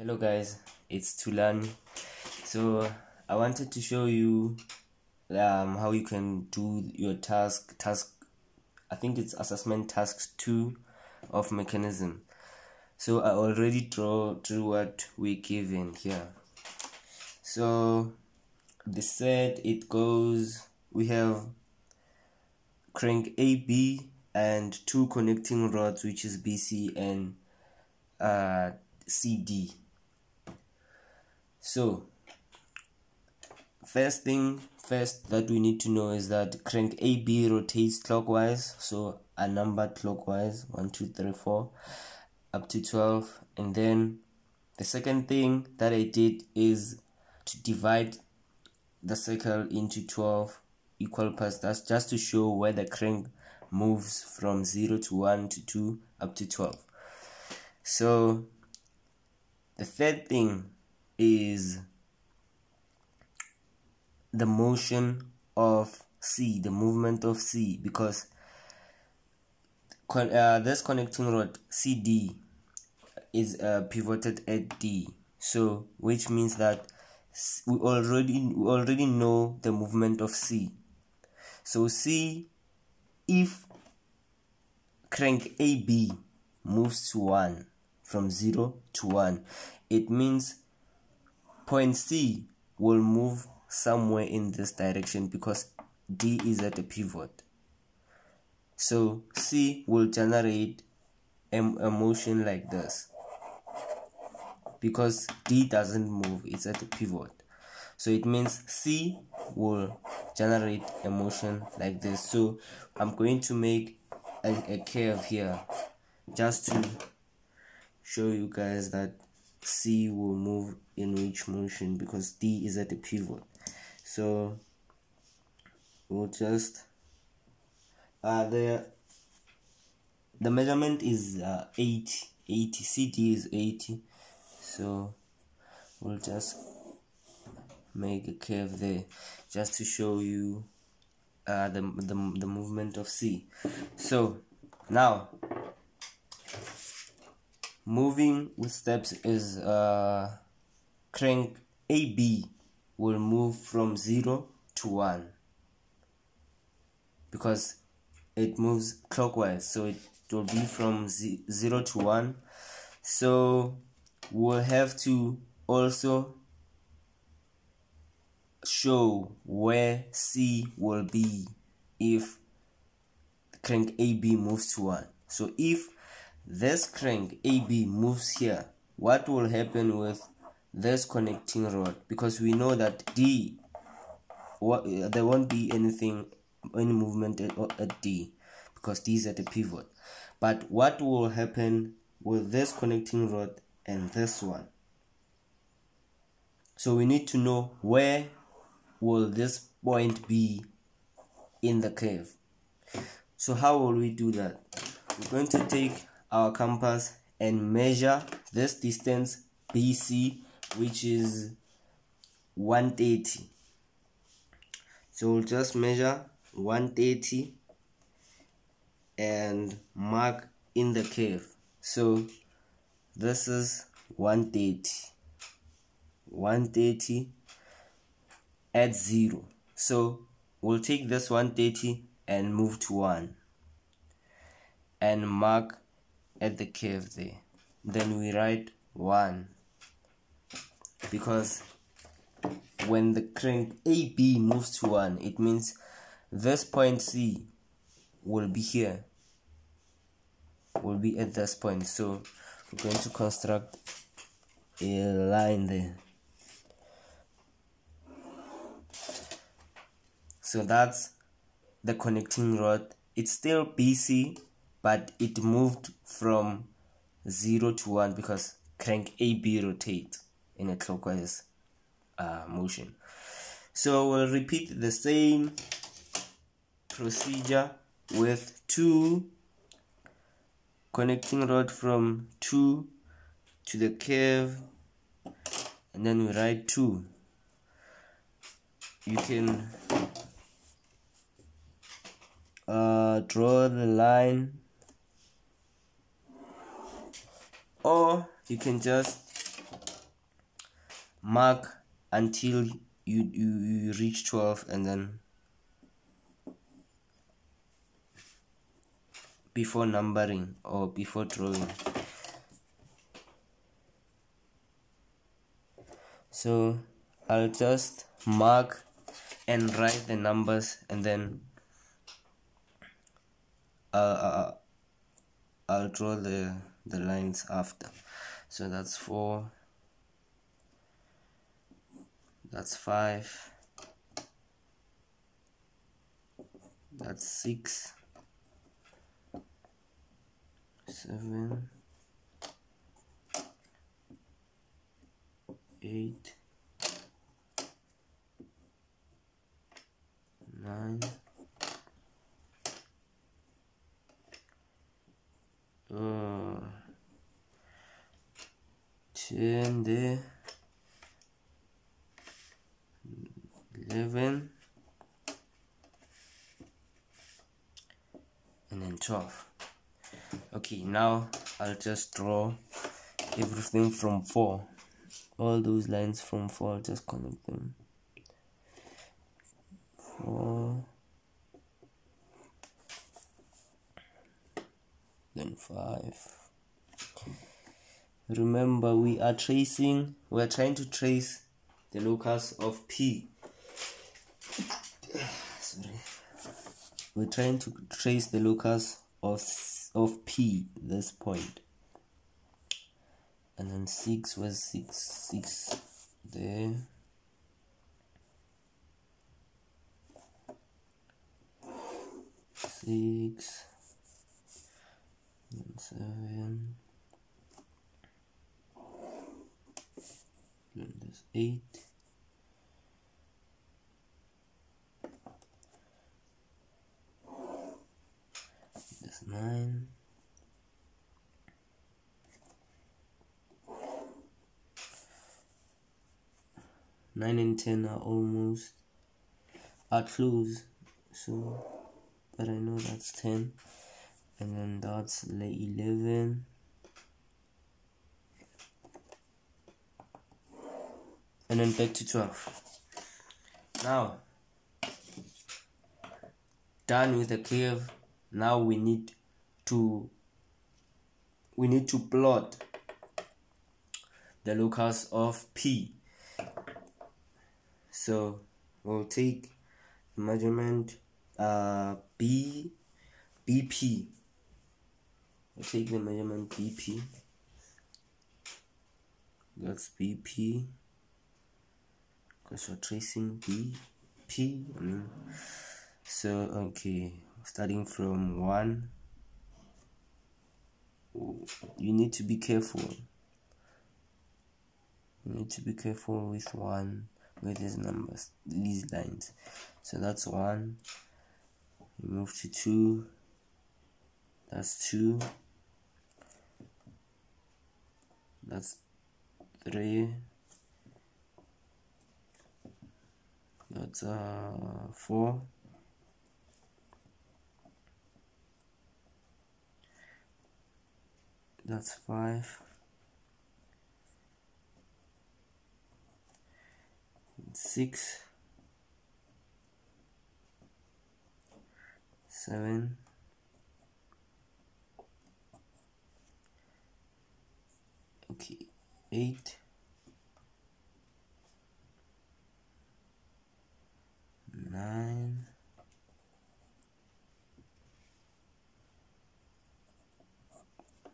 Hello guys, it's Tulani. So I wanted to show you how you can do your task I think it's assessment task 2 of mechanism. So I already drew what we're given here. So the set, it goes, we have crank AB and two connecting rods, which is BC and CD. So first that we need to know is that crank AB rotates clockwise, so I numbered clockwise 1 2 3 4 up to 12. And then the second thing that I did is to divide the circle into 12 equal parts. That's just to show where the crank moves from 0 to 1 to 2 up to 12. So the third thing is the motion of C, the movement of C, because this connecting rod CD is pivoted at D, so which means that we already know the movement of C. So C, if crank AB moves to 1 from 0 to 1, it means point C will move somewhere in this direction because D is at a pivot. So C will generate a motion like this because D doesn't move, it's at a pivot. So it means C will generate a motion like this. So I'm going to make a curve here just to show you guys that C will move in which motion because D is at a pivot. So we'll just the measurement is 80 CD is 80, so we'll just make a curve there just to show you the movement of C. So now moving with steps is crank AB will move from 0 to 1 because it moves clockwise, so it will be from 0 to 1. So we'll have to also show where C will be if crank AB moves to 1. So if this crank AB moves here, what will happen with this connecting rod? Because we know that D, there won't be any movement at D because D is at a pivot. But what will happen with this connecting rod and this one? So we need to know where will this point be in the curve. So how will we do that? We're going to take our compass and measure this distance BC, which is 130. So we'll just measure 130 and mark in the curve. So this is 130 at 0. So we'll take this 130 and move to 1 and mark at the curve there. Then we write 1 because when the crank AB moves to 1, it means this point C will be here, will be at this point. So we're going to construct a line there. So that's the connecting rod. It's still BC, but it moved from 0 to 1 because crank AB rotates in a clockwise motion. So we'll repeat the same procedure with two connecting rod from 2 to the curve, and then we write 2. You can draw the line, or you can just mark until you reach 12, and then before numbering or before drawing. So I'll just mark and write the numbers, and then I'll draw the lines after. So that's 4, that's 5, that's 6, 7, 8, 9, 10 there, 11, and then 12. Okay, now I'll just draw everything from 4. All those lines from 4, I'll just connect them. 4, then 5. Remember, we are trying to trace the locus of P. Sorry. We're trying to trace the locus of P, this point. And then 6 was 6 there. 6, then 7, then there's 8, there's 9, 9 and 10 are close, so but I know that's 10, and then that's 11, and then back to 12. Now done with the curve. Now we need to plot the locus of P. So we'll take the measurement BP. We'll take the measurement BP. That's BP, because we're tracing BP. So okay, starting from 1, you need to be careful. You need to be careful with 1, with these numbers, these lines. So that's 1. You move to 2. That's 2. That's 3. That's 4. That's 5. 6, 7, 8, 9,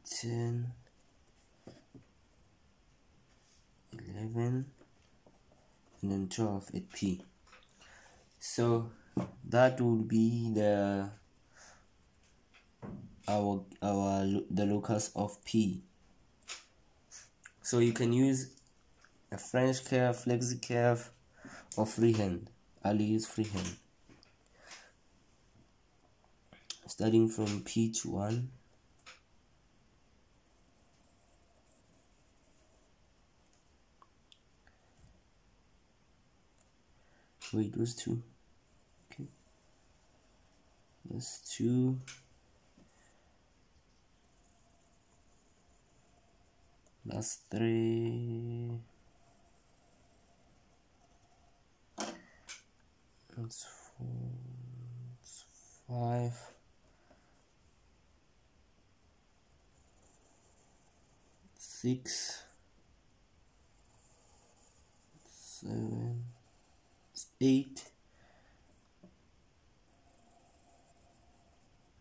10, 11, and then 12 at P. So that will be the locus of P. So you can use a French curve, flexi curve, or freehand. I'll use freehand. Starting from P to 1. Wait, it was 2. Okay. That's 2. That's 3. That's 4, that's 5, 6, 7, 8,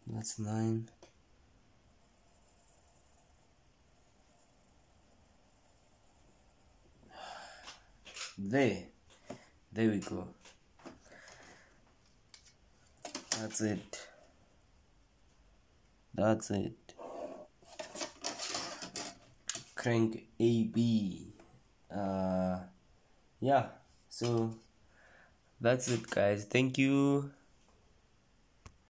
that's 9, there we go. That's it. Crank AB. Yeah, so that's it, guys. Thank you.